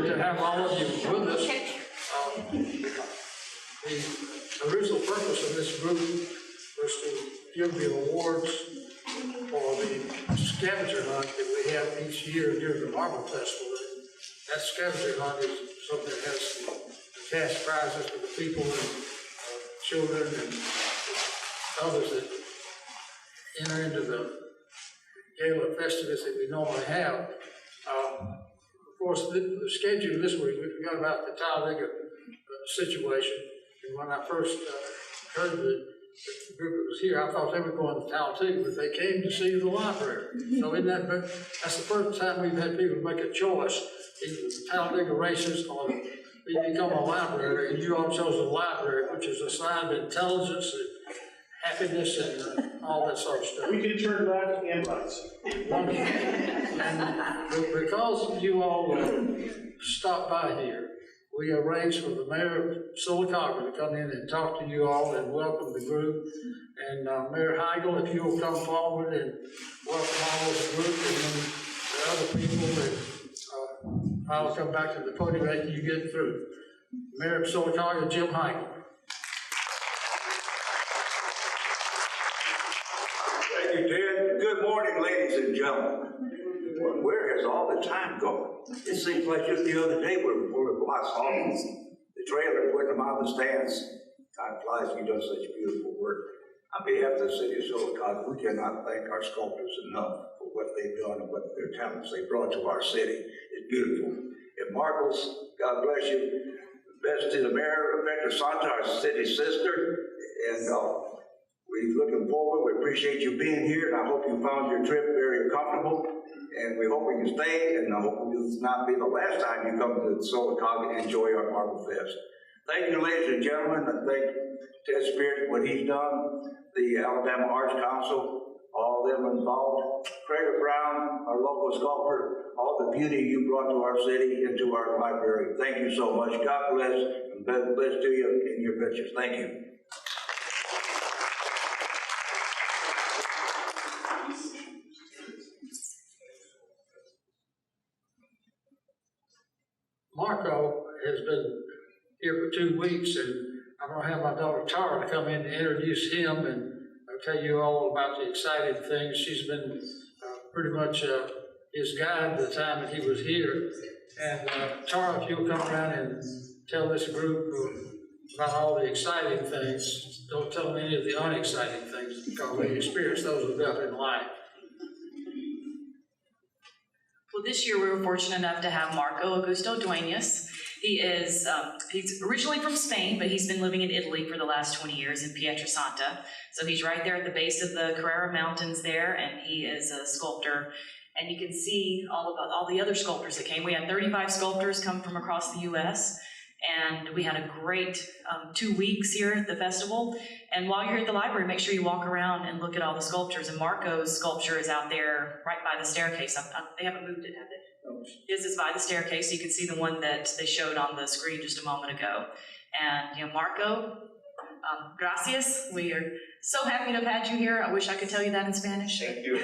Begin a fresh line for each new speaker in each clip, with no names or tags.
good to have all of you with us. The original purpose of this group was to give the awards for the scavenger hunt that we have each year during the Marble Festival. That scavenger hunt is something that has cash prizes for the people and children and others that enter into the gala festivities that we normally have. Of course, the schedule this week, we forgot about the Talladega situation. And when I first heard that the group that was here, I thought they were going to Talladega, but they came to see the library. So isn't that, but that's the first time we've had people make a choice in the Talladega races or they become a library, and you all chose the library, which is a sign of intelligence and happiness and all that sort of stuff.
We can turn left and right.
Wonderful. And because you all stopped by here, we arranged for the mayor of Sylacauga to come in and talk to you all and welcome the group. And Mayor Heigl, if you'll come forward and welcome all of the group, and then the other people that I'll come back to the podium after you get through. Mayor of Sylacauga, Jim Heigl.
Thank you, Ted. Good morning, ladies and gentlemen. Where has all the time gone? It seems like just the other day we were pulling blocks off the trailer, putting them on the stands. Time flies, you've done such beautiful work. On behalf of the city of Sylacauga, we cannot thank our sculptors enough for what they've done and what their talents they brought to our city. It's beautiful. And Marcos, God bless you. Best to the mayor of Petra Santa, our city sister. And we're looking forward. We appreciate you being here, and I hope you found your trip very comfortable. And we hope we can stay, and I hope this will not be the last time you come to Sylacauga and enjoy our Marble Fest. Thank you, ladies and gentlemen, and thank Ted Spirit for what he's done, the Alabama Arts Council, all of them involved, Craig Brown, our local sculptor, all the beauty you brought to our city and to our library. Thank you so much. God bless, and bless to you in your ventures. Thank you.
Marco has been here for 2 weeks, and I'm going to have my daughter Tara to come in and introduce him, and I'll tell you all about the exciting things. She's been pretty much his guide the time that he was here. And Tara, if you'll come around and tell this group about all the exciting things, don't tell them any of the unexciting things, because they experience those enough in life.
Well, this year we were fortunate enough to have Marco Augusto Duenas. He is, he's originally from Spain, but he's been living in Italy for the last 20 years in Pietrasanta. So he's right there at the base of the Carrara Mountains there, and he is a sculptor. And you can see all the other sculptors that came. We had 35 sculptors come from across the U.S., and we had a great 2 weeks here at the festival. And while you're at the library, make sure you walk around and look at all the sculptures. And Marco's sculpture is out there right by the staircase. They haven't moved it, have they? This is by the staircase. You can see the one that they showed on the screen just a moment ago. And Marco, gracias. We are so happy to have had you here. I wish I could tell you that in Spanish.
Thank you.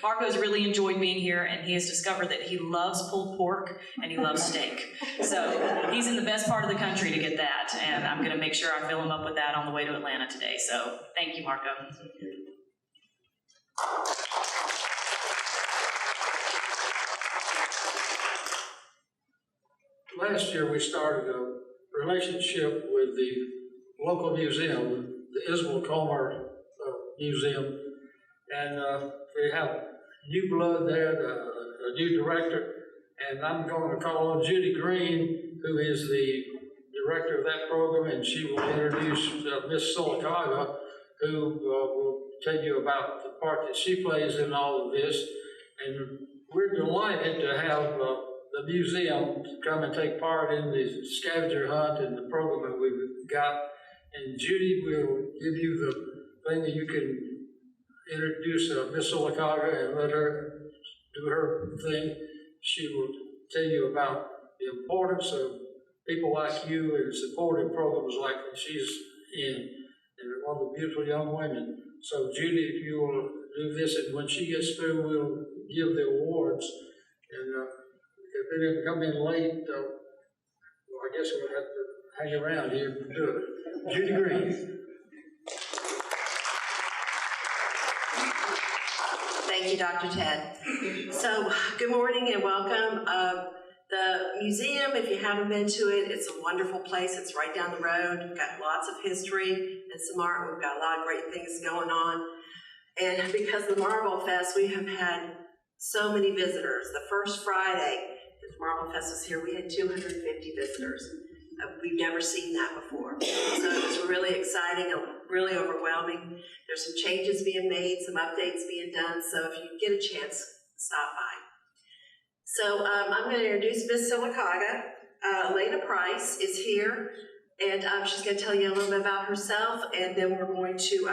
Marco's really enjoyed being here, and he has discovered that he loves pulled pork and he loves steak. So he's in the best part of the country to get that, and I'm going to make sure I fill him up with that on the way to Atlanta today. So thank you, Marco.
Last year we started a relationship with the local museum, the Isabel Comer Museum, and we have new blood there, a new director, and I'm going to call on Judy Green, who is the director of that program, and she will introduce Miss Sylacauga, who will tell you about the part that she plays in all of this. And we're delighted to have the museum come and take part in the scavenger hunt and the program that we've got. And Judy will give you the thing that you can introduce Miss Sylacauga and let her do her thing. She will tell you about the importance of people like you and supporting programs like that she's in, and one of the beautiful young women. So Judy, if you will do this, and when she gets through, we'll give the awards. And they didn't come in late, well, I guess we'll have to hang around here to do it. Judy Green.
Thank you, Dr. Ted. So, good morning and welcome. The museum, if you haven't been to it, it's a wonderful place. It's right down the road. We've got lots of history and some art. We've got a lot of great things going on. And because of the Marble Fest, we have had so many visitors. The first Friday that the Marble Fest was here, we had 250 visitors. We've never seen that before. So it was really exciting and really overwhelming. There's some changes being made, some updates being done, so if you get a chance, stop by. So I'm going to introduce Miss Sylacauga. Elena Price is here, and she's going to tell you a little bit about herself, and then we're going to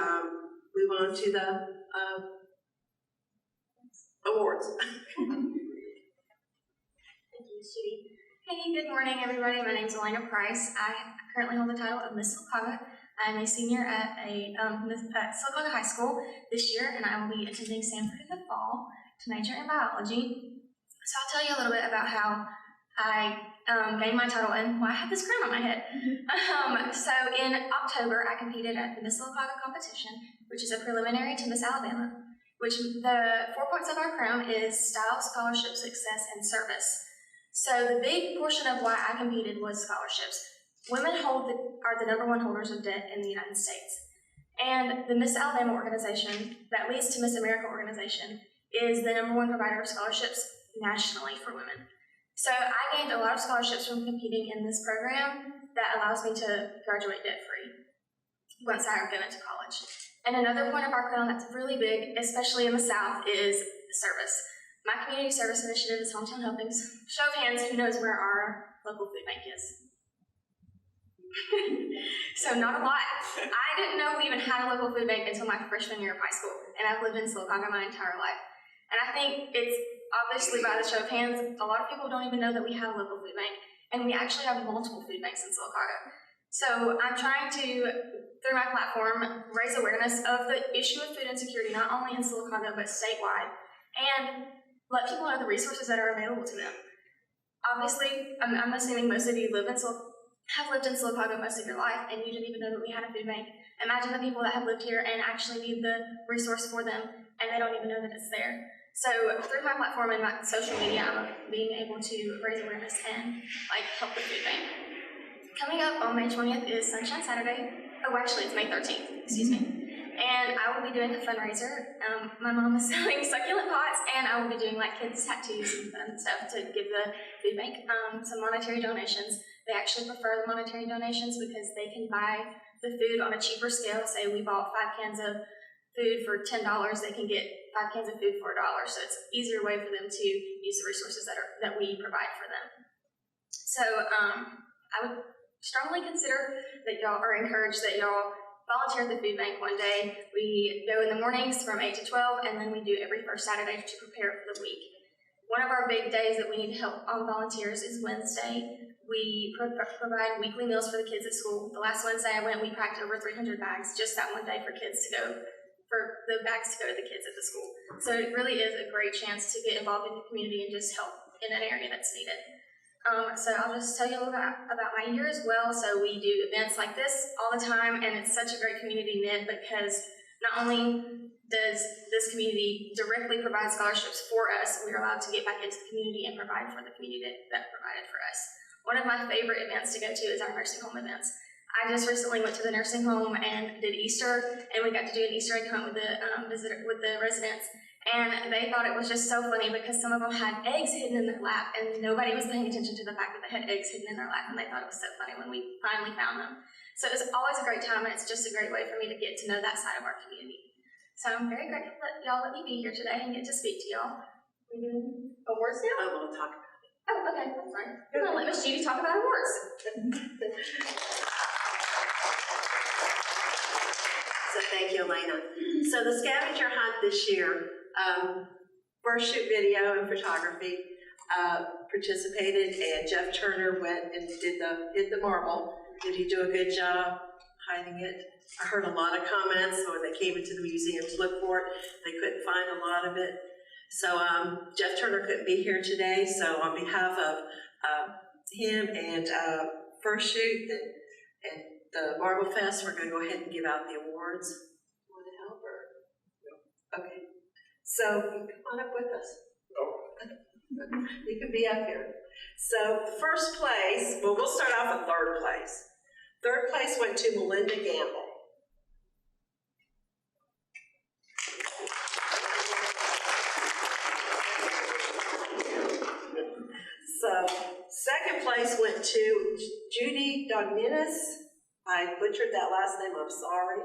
move on to the awards.
Thank you, Judy. Hey, good morning, everybody. My name is Elena Price. I currently hold the title of Miss Sylacauga. I'm a senior at Sylacauga High School this year, and I will be attending Sanford in the fall to major in biology. So I'll tell you a little bit about how I gained my title and why I have this crown on my head. So in October, I competed at the Miss Sylacauga competition, which is a preliminary to Miss Alabama, which the 4 points of our crown is style, scholarship, success, and service. So the big portion of why I competed was scholarships. Women are the #1 holders of debt in the United States. And the Miss Alabama organization, that leads to Miss America organization, is the #1 provider of scholarships nationally for women. So I gained a lot of scholarships from competing in this program that allows me to graduate debt-free once I get into college. And another point of our crown that's really big, especially in the South, is service. My community service initiative is Hometown Helpings. Show of hands, who knows where our local food bank is? So not a lot. I didn't know we even had a local food bank until my freshman year of high school, and I've lived in Sylacauga my entire life. And I think it's obviously by the show of hands, a lot of people don't even know that we have a local food bank, and we actually have multiple food banks in Sylacauga. So I'm trying to, through my platform, raise awareness of the issue of food insecurity, not only in Sylacauga, but statewide, and let people know the resources that are available to them. Obviously, I'm assuming most of you have lived in Sylacauga most of your life, and you didn't even know that we had a food bank. Imagine the people that have lived here and actually need the resource for them, and they don't even know that it's there. So through my platform and my social media, I'm being able to raise awareness and help the food bank. Coming up on May 20th is Sunshine Saturday. Oh, actually, it's May 13th. Excuse me. And I will be doing a fundraiser. My mom is selling succulent pots, and I will be doing kids' tattoos and fun stuff to give the food bank some monetary donations. They actually prefer the monetary donations because they can buy the food on a cheaper scale. Say we bought 5 cans of food for $10, they can get 5 cans of food for $1. So it's an easier way for them to use the resources that we provide for them. So I would strongly consider that y'all are encouraged that y'all volunteer at the food bank one day. We go in the mornings from 8 to 12, and then we do every first Saturday to prepare for the week. One of our big days that we need help on volunteers is Wednesday. We provide weekly meals for the kids at school. The last Wednesday I went, we packed over 300 bags just that one day for the bags to go to the kids at the school. So it really is a great chance to get involved in the community and just help in an area that's needed. So I'll just tell you a little bit about my year as well. So we do events like this all the time, and it's such a great community knit because not only does this community directly provide scholarships for us, we're allowed to get back into the community and provide for the community that provided for us. One of my favorite events to go to is our nursing home events. I just recently went to the nursing home and did Easter, and we got to do an Easter egg hunt with the residents. And they thought it was just so funny because some of them had eggs hidden in their lap, and nobody was paying attention to the fact that they had eggs hidden in their lap, and they thought it was so funny when we finally found them. So it was always a great time, and it's just a great way for me to get to know that side of our community. So I'm very grateful that y'all let me be here today and get to speak to y'all. We're doing awards now?
I want to talk about it.
Oh, okay, that's fine. I'm going to let Miss Judy talk about awards.
So thank you, Elena. So the scavenger hunt this year, first shoot video and photography participated, and Jeff Turner went and hid the marble. Did he do a good job hiding it? I heard a lot of comments when they came into the museum to look for it. They couldn't find a lot of it. So Jeff Turner couldn't be here today, so on behalf of him and First Shoot and the Marble Fest, we're going to go ahead and give out the awards. Want to help or? Okay. So you come on up with us. You can be up here. So first place, well, we'll start off with third place. Third place went to Melinda Gamble. So second place went to Judy Dogninas. I butchered that last name, I'm sorry.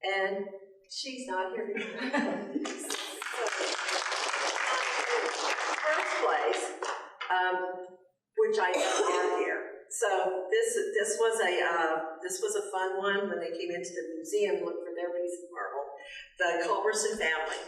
And she's not here. First place, which I know are here. So this was a fun one when they came into the museum to look for their piece of marble. The Culberson family.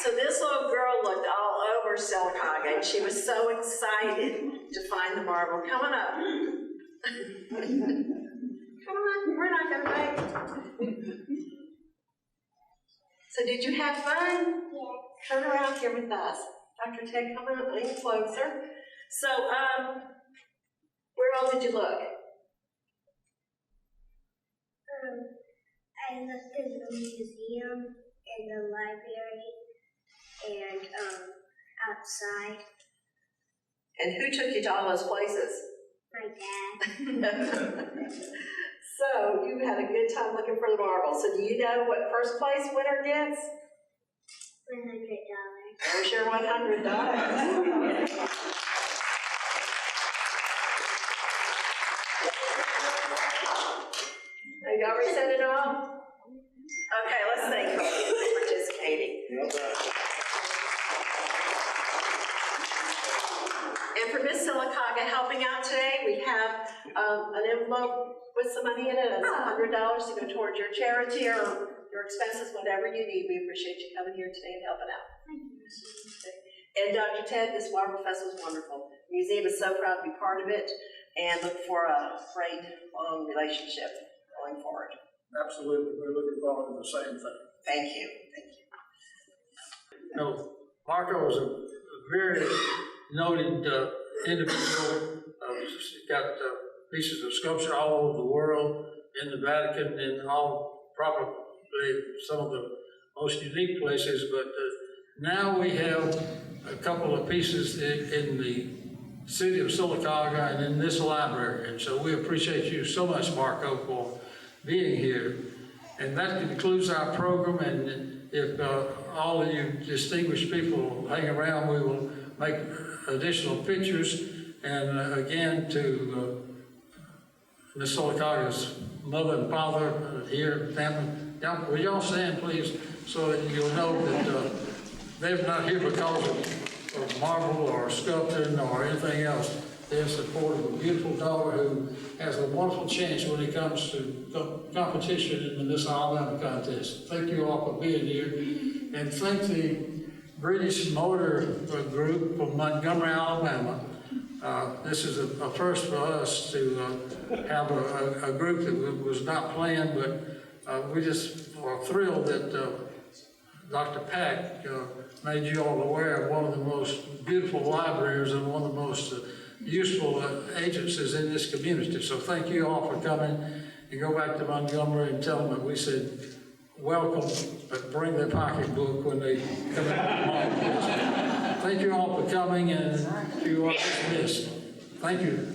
So this little girl looked all over Sylacauga, and she was so excited to find the marble. Come on up. Come on, we're not gonna wait. So did you have fun? Yeah. Turn around here with us. Dr. Ted, come on a little closer. So, where all did you look?
I looked in the museum, in the library, and outside.
And who took you to all those places?
My dad.
So you had a good time looking for the marble. So do you know what first place winner gets?
$100.
There's your $100. Have you already said it all? Okay, let's thank you for participating. And for Miss Sylacauga helping out today, we have an envelope with some money in it. It's $100 to go towards your charity or your expenses, whatever you need. We appreciate you coming here today and helping out. And Dr. Ted, this Marble Fest was wonderful. The museum is so proud to be part of it and look for a great, long relationship going forward.
Absolutely, we're looking forward to the same thing.
Thank you. Thank you.
You know, Marco is a very noted individual. He's got pieces of sculpture all over the world, in the Vatican, in all probably some of the most unique places. But now we have a couple of pieces in the city of Sylacauga and in this library. And so we appreciate you so much, Marco, for being here. And that concludes our program. And if all of you distinguished people hang around, we will make additional pictures. And again, to Ms. Sylacauga's mother and father here, family, will y'all stand, please, so that you'll know that they're not here because of marble or sculpting or anything else. They're in support of a beautiful daughter who has a wonderful chance when it comes to competition in the Miss Alabama contest. Thank you all for being here. And thank the British Motor Group from Montgomery, Alabama. This is a first for us to have a group that was not planned, but we just are thrilled that Dr. Pack made you all aware of one of the most beautiful libraries and one of the most useful agencies in this community. So thank you all for coming, and go back to Montgomery and tell them that we said welcome, but bring their pocketbook when they come out. Thank you all for coming, and you are dismissed. Thank you.